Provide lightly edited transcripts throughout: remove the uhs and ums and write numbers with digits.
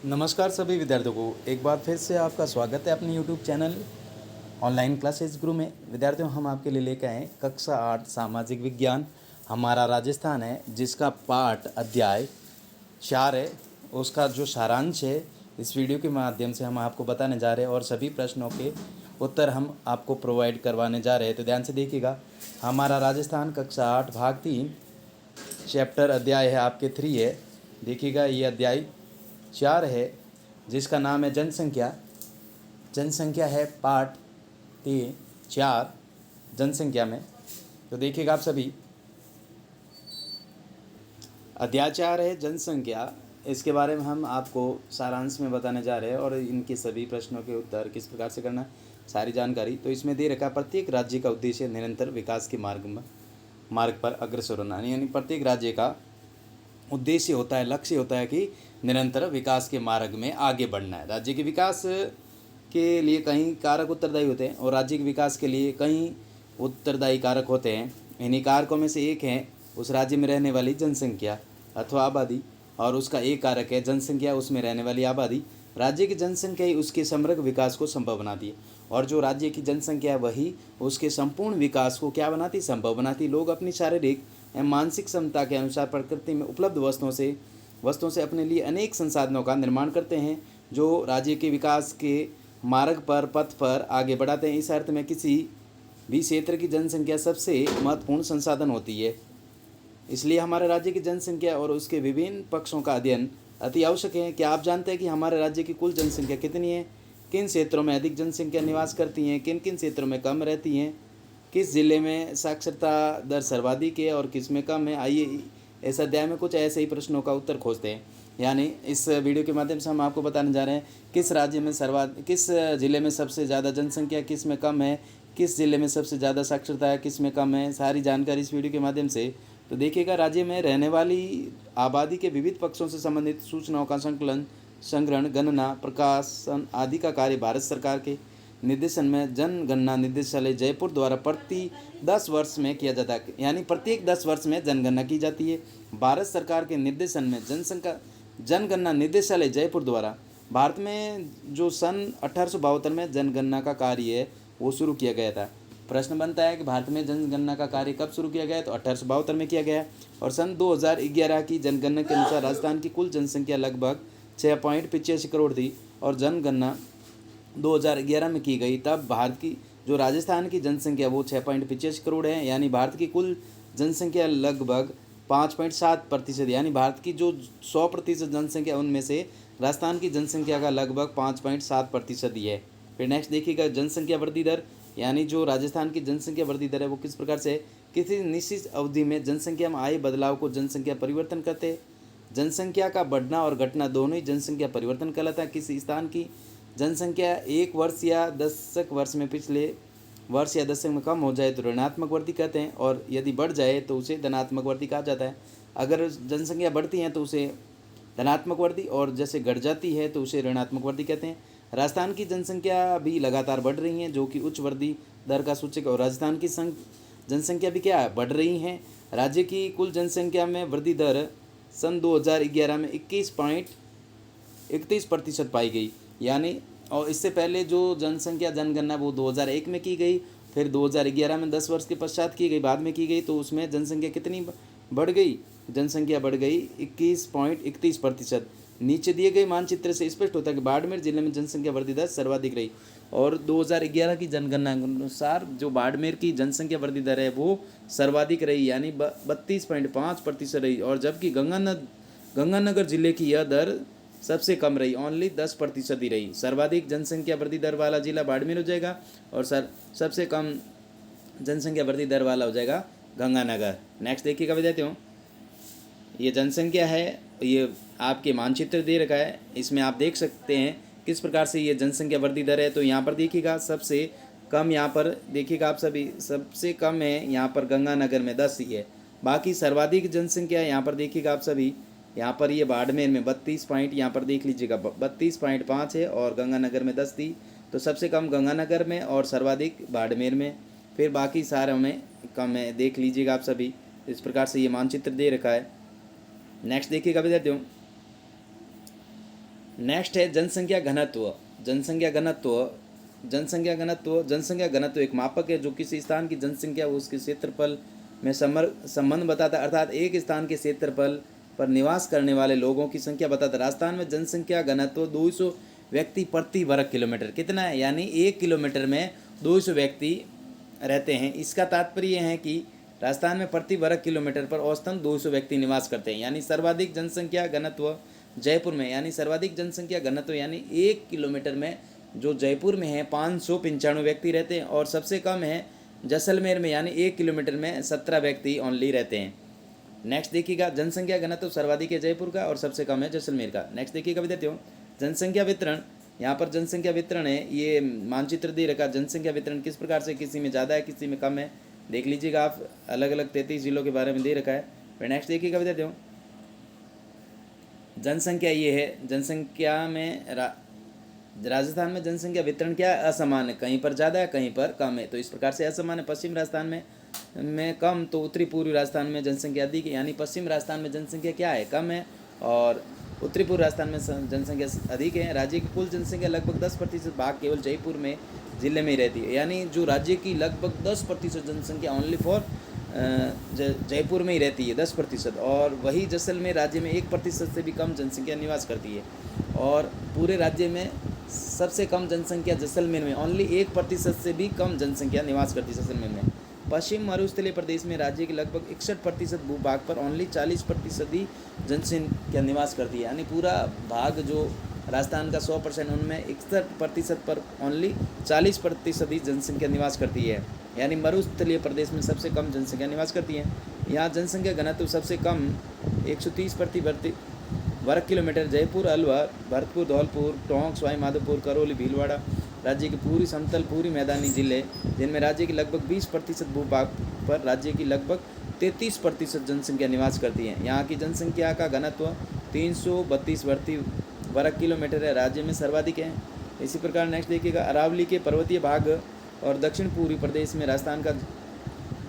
नमस्कार सभी विद्यार्थियों को एक बार फिर से आपका स्वागत है अपने YouTube चैनल ऑनलाइन क्लासेस गुरु में। विद्यार्थियों, हम आपके लिए लेकर आए कक्षा 8 सामाजिक विज्ञान, हमारा राजस्थान है, जिसका पाठ अध्याय 4 है। उसका जो सारांश है इस वीडियो के माध्यम से हम आपको बताने जा रहे हैं और सभी प्रश्नों के उत्तर हम आपको प्रोवाइड करवाने जा रहे हैं। तो ध्यान से देखिएगा। हमारा राजस्थान कक्षा 8 भाग 3 चैप्टर अध्याय है आपके 3 है। देखिएगा, ये अध्याय 4 है जिसका नाम है जनसंख्या। जनसंख्या है पाठ 4 जनसंख्या में। तो देखिएगा आप सभी, अध्याय 4 है जनसंख्या। इसके बारे में हम आपको सारांश में बताने जा रहे हैं और इनके सभी प्रश्नों के उत्तर किस प्रकार से करना, सारी जानकारी तो इसमें दे रखा है। प्रत्येक राज्य का उद्देश्य निरंतर विकास के मार्ग पर अग्रसर होना, यानी प्रत्येक राज्य का उद्देश्य होता है, लक्ष्य होता है कि निरंतर विकास के मार्ग में आगे बढ़ना है। राज्य के विकास के लिए कई कारक उत्तरदायी होते हैं और राज्य के विकास के लिए कई उत्तरदायी कारक होते हैं। इन्हीं कारकों में से एक है उस राज्य में रहने वाली जनसंख्या अथवा आबादी, और उसका एक कारक है जनसंख्या, उसमें रहने वाली आबादी। राज्य की जनसंख्या ही उसके समग्र विकास को संभव बनाती है, और जो राज्य की जनसंख्या है वही उसके संपूर्ण विकास को क्या बनाती, संभव बनाती। लोग अपनी शारीरिक एवं मानसिक क्षमता के अनुसार प्रकृति में उपलब्ध वस्तुओं से अपने लिए अनेक संसाधनों का निर्माण करते हैं, जो राज्य के विकास के मार्ग पर, पथ पर आगे बढ़ाते हैं। इस अर्थ में किसी भी क्षेत्र की जनसंख्या सबसे महत्वपूर्ण संसाधन होती है। इसलिए हमारे राज्य की जनसंख्या और उसके विभिन्न पक्षों का अध्ययन अति आवश्यक है। क्या आप जानते हैं कि हमारे राज्य की कुल जनसंख्या कितनी है? किन क्षेत्रों में अधिक जनसंख्या निवास करती हैं, किन किन क्षेत्रों में कम रहती हैं, किस जिले में साक्षरता दर सर्वाधिक है और किस में कम है? आइए इस अध्याय में कुछ ऐसे ही प्रश्नों का उत्तर खोजते हैं। यानी इस वीडियो के माध्यम से हम आपको बताने जा रहे हैं किस राज्य में किस जिले में सबसे ज़्यादा जनसंख्या, किस में कम है, किस जिले में सबसे ज़्यादा साक्षरता है, किस में कम है, सारी जानकारी इस वीडियो के माध्यम से। तो देखिएगा, राज्य में रहने वाली आबादी के विविध पक्षों से संबंधित सूचनाओं का संग्रहण, गणना, प्रकाशन आदि का कार्य भारत सरकार के निर्देशन में जनगणना निदेशालय जयपुर द्वारा प्रति 10 वर्ष में किया जाता है। यानी प्रत्येक 10 वर्ष में जनगणना की जाती है। भारत सरकार के निर्देशन में जनगणना निदेशालय जयपुर द्वारा भारत में जो सन 1872 में जनगणना का कार्य है वो शुरू किया गया था। प्रश्न बनता है कि भारत में जनगणना का कार्य कब शुरू किया गया? तो 1872 में किया गया। और सन 2011 की जनगणना के अनुसार राजस्थान की कुल जनसंख्या लगभग 6.85 करोड़ थी, और जनगणना 2011 में की गई तब भारत की जो राजस्थान की जनसंख्या वो 6.85 करोड़ है। यानी भारत की कुल जनसंख्या लगभग 5.7%, यानी भारत की जो 100% जनसंख्या उनमें से राजस्थान की जनसंख्या का लगभग 5.7% ही है। फिर नेक्स्ट देखिएगा, जनसंख्या वृद्धि दर, यानी जो राजस्थान की जनसंख्या वृद्धि दर है वो किस प्रकार से, किसी निश्चित अवधि में जनसंख्या में आए बदलाव को जनसंख्या परिवर्तन कहते हैं। जनसंख्या का बढ़ना और घटना दोनों ही जनसंख्या परिवर्तन कहलाता है। किसी स्थान की जनसंख्या एक वर्ष या दशक वर्ष में पिछले वर्ष या दशक में कम हो जाए तो ऋणात्मक वृद्धि कहते हैं, और यदि बढ़ जाए तो उसे धनात्मक वृद्धि कहा जाता है। अगर जनसंख्या बढ़ती है तो उसे धनात्मक वृद्धि, और जैसे घट जाती है तो उसे ऋणात्मक वृद्धि कहते हैं। राजस्थान की जनसंख्या भी लगातार बढ़ रही है, जो कि उच्च वृद्धि दर का सूचक है, और राजस्थान की जनसंख्या भी क्या है, बढ़ रही है। राज्य की कुल जनसंख्या में वृद्धि दर सन 2011 में 21.31% पाई गई। यानी, और इससे पहले जो जनसंख्या जनगणना वो 2001 में की गई, फिर 2011 में 10 वर्ष के पश्चात की गई, बाद में की गई, तो उसमें जनसंख्या कितनी बढ़ गई? जनसंख्या बढ़ गई 21.31%। नीचे दिए गए मानचित्र से स्पष्ट होता है कि बाड़मेर जिले में जनसंख्या वृद्धि दर सर्वाधिक रही, और 2011 की जनगणना के अनुसार जो बाड़मेर की जनसंख्या वृद्धि दर है वो सर्वाधिक रही, यानी 32.5% रही, और जबकि गंगानगर जिले की यह दर सबसे कम रही, ओनली 10% ही रही। सर्वाधिक जनसंख्या वृद्धि दर वाला जिला बाड़मेर हो जाएगा, और सबसे कम जनसंख्या वृद्धि दर वाला हो जाएगा गंगानगर। नेक्स्ट देखिएगा विद्यार्थियों, ये जनसंख्या है, ये आपके मानचित्र दे रखा है, इसमें आप देख सकते हैं किस प्रकार से ये जनसंख्या वृद्धि दर है। तो यहाँ पर देखिएगा सबसे कम, यहाँ पर देखिएगा आप सभी, सबसे कम है यहाँ पर गंगानगर में 10 ही है। बाकी सर्वाधिक जनसंख्या यहाँ पर देखिएगा आप सभी, यहाँ पर ये बाड़मेर में 32 पॉइंट, यहाँ पर देख लीजिएगा 32.5 है, और गंगानगर में 10 थी। तो सबसे कम गंगानगर में और सर्वाधिक बाड़मेर में, फिर बाकी सारों में कम है, देख लीजिएगा आप सभी। इस प्रकार से ये मानचित्र दे रखा है। नेक्स्ट देखिएगा विद्यार्थियों, नेक्स्ट है जनसंख्या घनत्व। जनसंख्या घनत्व जनसंख्या घनत्व जनसंख्या घनत्व एक मापक है जो किसी स्थान की जनसंख्या व उसके क्षेत्रफल में संबंध बताता है, अर्थात एक स्थान के क्षेत्रफल पर निवास करने वाले लोगों की संख्या बताता है। राजस्थान में जनसंख्या घनत्व 200 व्यक्ति प्रति वर्ग किलोमीटर कितना है, यानी 1 किलोमीटर में 200 व्यक्ति रहते हैं। इसका तात्पर्य है कि राजस्थान में प्रति वर्ग किलोमीटर पर औसतन 200 व्यक्ति निवास करते हैं। यानी सर्वाधिक जनसंख्या घनत्व जयपुर में, यानी सर्वाधिक जनसंख्या घनत्व यानी 1 किलोमीटर में जो जयपुर में है 595 व्यक्ति रहते हैं, और सबसे कम है जैसलमेर में, यानी 1 किलोमीटर में 17 व्यक्ति ओनली रहते हैं। नेक्स्ट देखिएगा, जनसंख्या घनत्व सर्वाधिक है जयपुर का और सबसे कम है जैसलमेर का। नेक्स्ट देखिएगा विद्यार्थियों, जनसंख्या वितरण। यहाँ पर जनसंख्या वितरण है, ये मानचित्र दे रखा। जनसंख्या वितरण किस प्रकार से, किसी में ज़्यादा है किसी में कम है, देख लीजिएगा आप। अलग अलग 33 जिलों के बारे में दे रखा है। फिर नेक्स्ट देखिएगा विद्यार्थियों, जनसंख्या ये है। जनसंख्या में राजस्थान में जनसंख्या वितरण क्या है, असमान है, कहीं पर ज़्यादा है कहीं पर कम है। तो इस प्रकार से असमान है। पश्चिम राजस्थान में कम, तो उत्तरी पूर्वी राजस्थान में जनसंख्या अधिक है। यानी पश्चिम राजस्थान में जनसंख्या क्या है, कम है, और उत्तरी पूर्व राजस्थान में जनसंख्या अधिक है। राज्य की कुल जनसंख्या लगभग 10% भाग केवल जयपुर में जिले में ही रहती है। यानी जो राज्य की लगभग 10% जनसंख्या ओनली फॉर जयपुर में ही रहती है, 10%, और वही जैसलमेर राज्य में 1% से भी कम जनसंख्या निवास करती है। और पूरे राज्य में सबसे कम जनसंख्या जैसलमेर में, ओनली 1% से भी कम जनसंख्या निवास करती है जैसलमेर में। पश्चिम मरुस्थलीय प्रदेश में राज्य के लगभग 61% भूभाग पर ओनली 40% ही जनसंख्या निवास करती है। यानी पूरा भाग जो राजस्थान का 100%, उनमें 61% पर ओनली 40% ही जनसंख्या निवास करती है। यानी मरुस्थलीय प्रदेश में सबसे कम जनसंख्या निवास करती है। यहाँ जनसंख्या घनत्व सबसे कम 130 प्रति वर्ग किलोमीटर जयपुर, अलवर, भरतपुर, धौलपुर, टोंक, सवाई माधोपुर, करौली, भीलवाड़ा। राज्य की पूरी समतल पूरी मैदानी जिले जिनमें राज्य की लगभग 20% भूभाग पर राज्य की लगभग 33% जनसंख्या निवास करती है। यहाँ की जनसंख्या का घनत्व 332 वर्ग किलोमीटर है, राज्य में सर्वाधिक है। इसी प्रकार नेक्स्ट देखिएगा, अरावली के पर्वतीय भाग और दक्षिण पूर्वी प्रदेश में राजस्थान का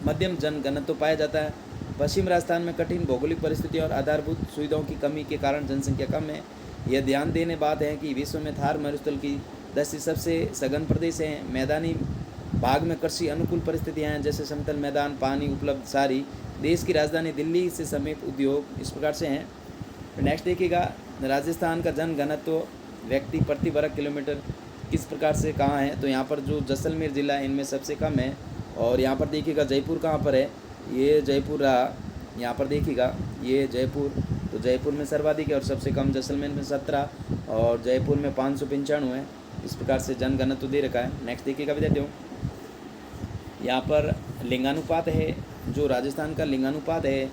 मध्यम जन घनत्व पाया जाता है। पश्चिम राजस्थान में कठिन भौगोलिक परिस्थितियों और आधारभूत सुविधाओं की कमी के कारण जनसंख्या कम है। यह ध्यान देने बात है कि विश्व में थार मरुस्थल की 10 सबसे सघन प्रदेश हैं। मैदानी भाग में कृषि अनुकूल परिस्थितियां हैं, जैसे समतल मैदान, पानी उपलब्ध सारी। देश की राजधानी दिल्ली से समीप उद्योग इस प्रकार से हैं। नेक्स्ट देखिएगा, राजस्थान का जन घनत्व व्यक्ति प्रति वर्ग किलोमीटर किस प्रकार से कहाँ है। तो यहाँ पर जो जैसलमेर जिला है इनमें सबसे कम है। और यहाँ पर देखिएगा जयपुर कहाँ पर है, ये जयपुर रहा। यहाँ पर देखिएगा ये जयपुर, तो जयपुर में सर्वाधिक है और सबसे कम जैसलमेर में 17, और जयपुर में 595 है। इस प्रकार से जन घनत्व दे रखा है। नेक्स्ट देखिएगा विद्यार्थियों, यहाँ पर लिंगानुपात है। जो राजस्थान का लिंगानुपात है,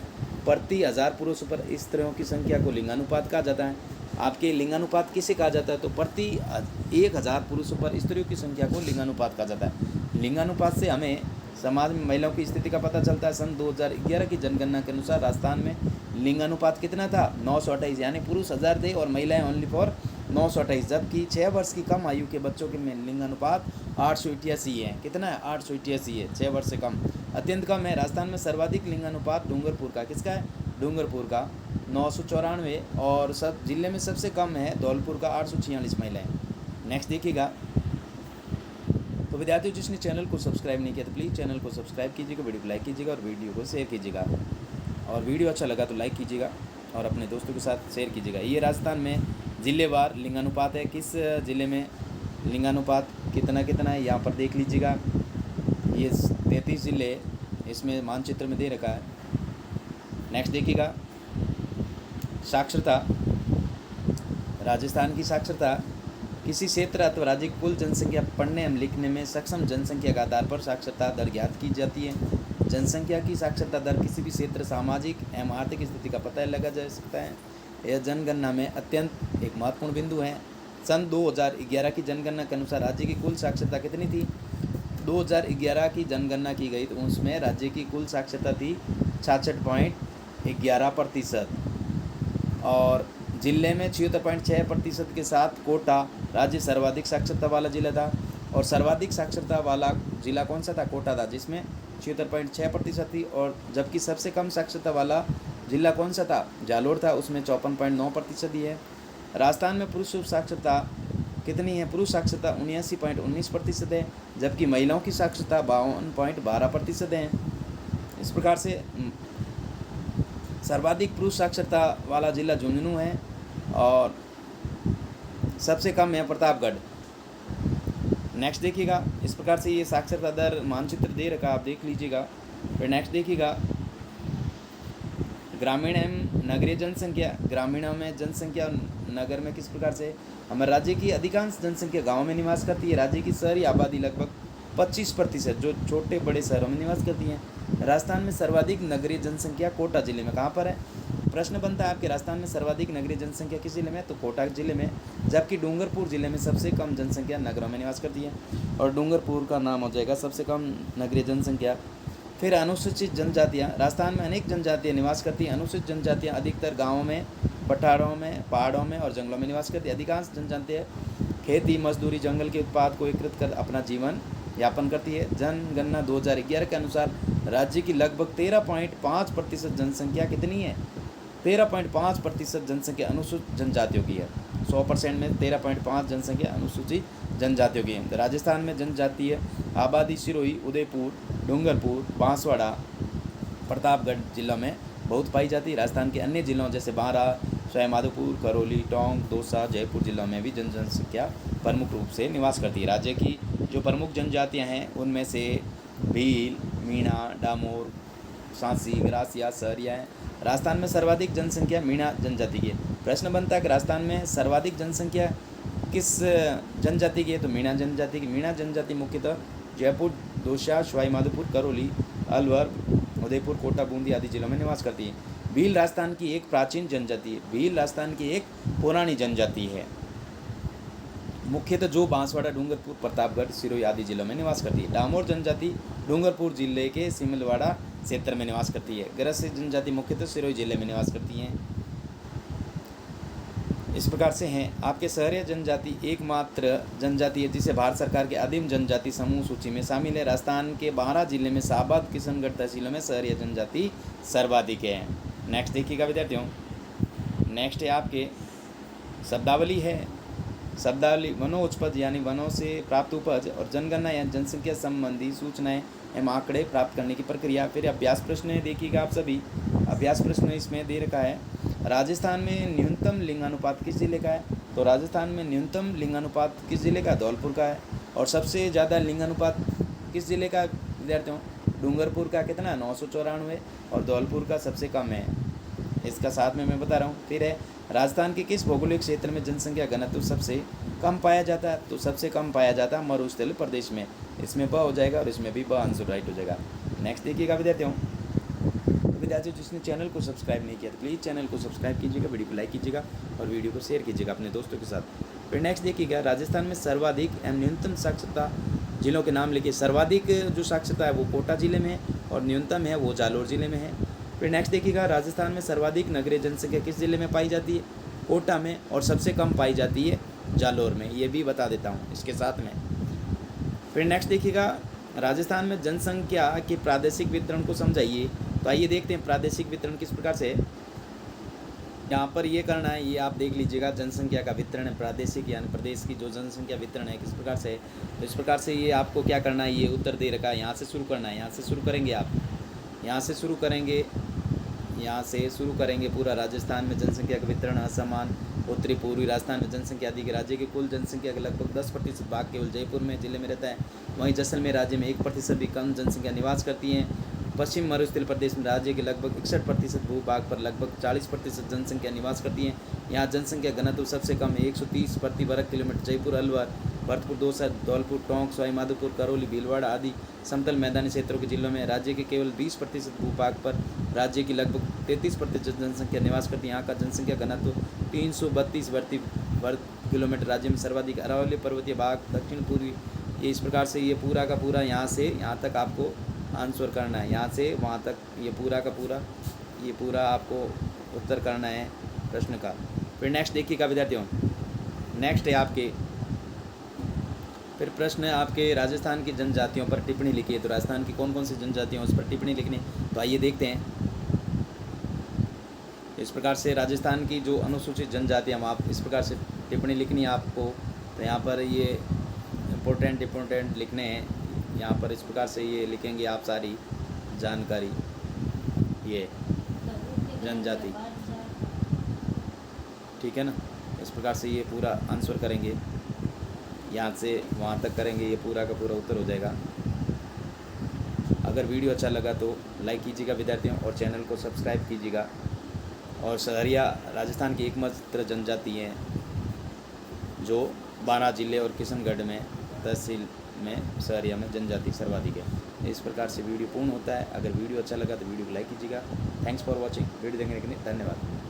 प्रति 1000 पुरुषों पर स्त्रियों की संख्या को लिंगानुपात कहा जाता है। आपके लिंगानुपात किसे कहा जाता है, तो प्रति 1000 पुरुषों पर स्त्रियों की संख्या को लिंगानुपात कहा जाता है। लिंगानुपात से हमें समाज में महिलाओं की स्थिति का पता चलता है। सन 2011 की जनगणना के अनुसार राजस्थान में लिंगानुपात कितना था, 928, यानी पुरुष 1000 थे और महिलाएं ओनली फॉर 928। जबकि 6 वर्ष की कम आयु के बच्चों के में लिंगानुपात 888 है। कितना है, 888 है, 6 वर्ष से कम। अत्यंत कम है। राजस्थान में सर्वाधिक लिंगानुपात डूंगरपुर का, किसका है, डूंगरपुर का 994, और सब जिले में सबसे कम है धौलपुर का 846 महिलाएं। नेक्स्ट देखिएगा, तो विद्यार्थियों जिसने चैनल को सब्सक्राइब नहीं किया तो प्लीज़ चैनल को सब्सक्राइब कीजिएगा, वीडियो को लाइक कीजिएगा और वीडियो को शेयर कीजिएगा। और वीडियो अच्छा लगा तो लाइक कीजिएगा और अपने दोस्तों के साथ शेयर कीजिएगा। ये राजस्थान में जिलेवार लिंगानुपात है, किस ज़िले में लिंगानुपात कितना कितना है यहाँ पर देख लीजिएगा। ये 33 ज़िले इसमें मानचित्र में दे रखा है। नेक्स्ट देखिएगा, साक्षरता। राजस्थान की साक्षरता किसी क्षेत्र अथवा राज्य की कुल जनसंख्या पढ़ने एवं लिखने में सक्षम जनसंख्या के आधार पर साक्षरता दर ज्ञात की जाती है। जनसंख्या की साक्षरता दर किसी भी क्षेत्र सामाजिक एवं आर्थिक स्थिति का पता लगा जा सकता है। यह जनगणना में अत्यंत एक महत्वपूर्ण बिंदु है। सन 2011 की जनगणना के अनुसार राज्य की कुल साक्षरता कितनी थी, 2011 की जनगणना की गई तो उसमें राज्य की कुल साक्षरता थी 66.11%, और जिले में 76.6% के साथ कोटा राज्य सर्वाधिक साक्षरता वाला जिला था। और सर्वाधिक साक्षरता वाला जिला कौन सा था, कोटा था, जिसमें 76.6% थी। और जबकि सबसे कम साक्षरता वाला जिला कौन सा था, जालोर था, उसमें 54.9% ही है। राजस्थान में पुरुष साक्षरता कितनी है? पुरुष साक्षरता 79.19% है, जबकि महिलाओं की साक्षरता 52.12% है। इस प्रकार से सर्वाधिक पुरुष साक्षरता वाला जिला झुंझुनू है और सबसे कम है प्रतापगढ़। नेक्स्ट देखिएगा, इस प्रकार से ये साक्षरता दर मानचित्र दे रखा, आप देख लीजिएगा। फिर नेक्स्ट देखिएगा, ग्रामीण एवं नगरीय जनसंख्या। ग्रामीणों में जनसंख्या, नगर में किस प्रकार से? हमारे राज्य की अधिकांश जनसंख्या गाँव में निवास करती है। राज्य की शहरी आबादी लगभग 25% जो छोटे बड़े शहरों में निवास करती हैं। राजस्थान में सर्वाधिक नगरीय जनसंख्या कोटा जिले में। कहाँ पर है? प्रश्न बनता है आपके, राजस्थान में सर्वाधिक नगरीय जनसंख्या किस जिले में? तो कोटा जिले में, जबकि डूंगरपुर जिले में सबसे कम जनसंख्या नगरों में निवास करती है और डूंगरपुर का नाम हो जाएगा सबसे कम नगरीय जनसंख्या। फिर अनुसूचित जनजातियाँ। राजस्थान में अनेक जनजातियाँ निवास करती हैं। अनुसूचित जनजातियाँ अधिकतर गाँवों में, पठारों में, पहाड़ों में और जंगलों में निवास करती है। अधिकांश जनजातियाँ खेती, मजदूरी, जंगल के उत्पाद को एकत्रित कर अपना जीवन यापन करती है। जनगणना 2011 के अनुसार राज्य की लगभग 13.5% जनसंख्या कितनी है? 13.5% जनसंख्या अनुसूचित जनजातियों की है। 100% में 13.5 जनसंख्या अनुसूचित जनजातियों की है। राजस्थान में जनजातीय आबादी सिरोही, उदयपुर, डूंगरपुर, बांसवाड़ा, प्रतापगढ़ जिलों में बहुत पाई जाती है। राजस्थान के अन्य जिलों जैसे बारा, सवाईमाधोपुर, करौली, टोंक, दौसा, जयपुर जिलों में भी जनसंख्या प्रमुख रूप से निवास करती है। राज्य की जो प्रमुख जनजातियां हैं उनमें से भील, मीणा, डामोर, सांसी, ग्रासिया, सहरिया हैं। राजस्थान में सर्वाधिक जनसंख्या मीणा जनजाति की है। प्रश्न बनता है कि राजस्थान में सर्वाधिक जनसंख्या किस जनजाति की है? तो मीणा जनजाति की। मीणा जनजाति मुख्यतः जयपुर, दौसा, सवाईमाधोपुर, करौली, अलवर, उदयपुर, कोटा, बूंदी आदि जिलों में निवास करती है। भील राजस्थान की एक प्राचीन जनजाति है। भील राजस्थान की एक पुरानी जनजाति है, मुख्यतः जो बांसवाड़ा, डूंगरपुर, प्रतापगढ़, सिरोही आदि जिलों में निवास करती है। डामोर जनजाति डूंगरपुर जिले के सिमलवाड़ा क्षेत्र में निवास करती है। गरज जनजाति मुख्यतः सिरोही जिले में निवास करती हैं। इस प्रकार से हैं। आपके सहरिया जनजाति एकमात्र जनजाति है जिसे भारत सरकार के आदिम जनजाति समूह सूची में शामिल है। राजस्थान के 12 जिले में शाहबाद, किशनगढ़ तहसीलों में सहरिया जनजाति सर्वाधिक है। नेक्स्ट देखिएगा विद्यार्थियों, नेक्स्ट है आपके शब्दावली है। शब्दावली वनोपज यानी वनों से प्राप्त उपज और जनगणना या जनसंख्या संबंधी सूचनाएं एवं आंकड़े प्राप्त करने की प्रक्रिया। फिर अभ्यास प्रश्न देखिएगा आप सभी। अभ्यास प्रश्न इसमें दे रखा है, राजस्थान में न्यूनतम लिंगानुपात किस जिले का है? तो राजस्थान में न्यूनतम लिंगानुपात किस जिले का? धौलपुर का है। और सबसे ज़्यादा लिंगानुपात किस जिले का विद्यार्थियों? डूंगरपुर का कितना? 994 और धौलपुर का सबसे कम है। इसका साथ में मैं बता रहा हूँ। फिर है, राजस्थान के किस भौगोलिक क्षेत्र में जनसंख्या घनत्व सबसे कम पाया जाता है? तो सबसे कम पाया जाता है मरुस्थल प्रदेश में। इसमें ब हो जाएगा और इसमें भी ब आंसर राइट हो जाएगा। नेक्स्ट देखिएगा विद्यार्थियों। विद्यार्थियों जिसने चैनल को सब्सक्राइब नहीं किया तो प्लीज़ चैनल को सब्सक्राइब कीजिएगा, वीडियो को लाइक कीजिएगा और वीडियो को शेयर कीजिएगा अपने दोस्तों के साथ। फिर नेक्स्ट देखिएगा, राजस्थान में सर्वाधिक एवं न्यूनतम साक्षरता जिलों के नाम लिखिए। सर्वाधिक जो साक्षरता है वो कोटा जिले में है और न्यूनतम है वो जालोर जिले में है। फिर नेक्स्ट देखिएगा, राजस्थान में सर्वाधिक नगरीय जनसंख्या किस जिले में पाई जाती है? कोटा में। और सबसे कम पाई जाती है जालोर में। ये भी बता देता हूँ इसके साथ में। फिर नेक्स्ट देखिएगा, राजस्थान में जनसंख्या के प्रादेशिक वितरण को समझाइए। तो आइए देखते हैं प्रादेशिक वितरण किस प्रकार से। यहाँ पर ये करना है, ये आप देख लीजिएगा, जनसंख्या का वितरण है प्रादेशिक यानी प्रदेश की जो जनसंख्या वितरण है किस प्रकार से। तो इस प्रकार से ये आपको क्या करना है, ये उत्तर दे रखा है, यहाँ से शुरू करना है। यहाँ से शुरू करेंगे आप, यहाँ से शुरू करेंगे, यहाँ से शुरू करेंगे। पूरा राजस्थान में जनसंख्या का वितरण असमान। उत्तरी पूर्वी राजस्थान में जनसंख्या अधिक। राज्य की कुल जनसंख्या के लगभग 10% भाग केवल जयपुर में जिले में रहता है। वहीं जैसलमेर राज्य में 1% भी कम जनसंख्या निवास करती है। पश्चिम मरुस्थल प्रदेश में राज्य के लगभग 61% भूभाग पर लगभग 40% जनसंख्या निवास करती है। यहाँ जनसंख्या घनत्व सबसे कम है, 130 प्रति वर्ग किलोमीटर। जयपुर, अलवर, भरतपुर, दौसा, धौलपुर, टोंक, सवाईमाधोपुर, करौली, भीलवाड़ा आदि समतल मैदानी क्षेत्रों के जिलों में राज्य के केवल 20% भूभाग पर राज्य की लगभग 33% जनसंख्या निवास करती है। यहाँ का जनसंख्या घनत्व 332 प्रति वर्ग किलोमीटर। राज्य में सर्वाधिक अरावली पर्वतीय भाग, दक्षिण पूर्वी। ये इस प्रकार से ये पूरा का पूरा यहाँ से यहाँ तक आपको आंसर करना है, यहाँ से वहाँ तक ये पूरा का पूरा, ये पूरा आपको उत्तर करना है प्रश्न का। फिर नेक्स्ट देखिएगा विद्यार्थियों, नेक्स्ट है आपके फिर प्रश्न है आपके राजस्थान की जनजातियों पर टिप्पणी लिखिए। तो राजस्थान की कौन कौन सी जनजातियाँ उस पर टिप्पणी लिखनी, तो आइए देखते हैं। इस प्रकार से राजस्थान की जो अनुसूचित जनजाति, हम आप इस प्रकार से टिप्पणी लिखनी है आपको। तो यहाँ पर ये इम्पोर्टेंट लिखने हैं। यहाँ पर इस प्रकार से ये लिखेंगे आप सारी जानकारी, ये जनजाति, ठीक है ना। इस प्रकार से ये पूरा आंसर करेंगे, यहाँ से वहाँ तक करेंगे, ये पूरा का पूरा उत्तर हो जाएगा। अगर वीडियो अच्छा लगा तो लाइक कीजिएगा विद्यार्थियों, और चैनल को सब्सक्राइब कीजिएगा। और सहरिया राजस्थान की एकमात्र जनजाति है जो 12 जिले और किशनगढ़ में तहसील में सहरिया में जनजाति सर्वाधिक है। इस प्रकार से वीडियो पूर्ण होता है। अगर वीडियो अच्छा लगा तो वीडियो को लाइक कीजिएगा। Thanks for watching. वीडियो देखने के लिए धन्यवाद।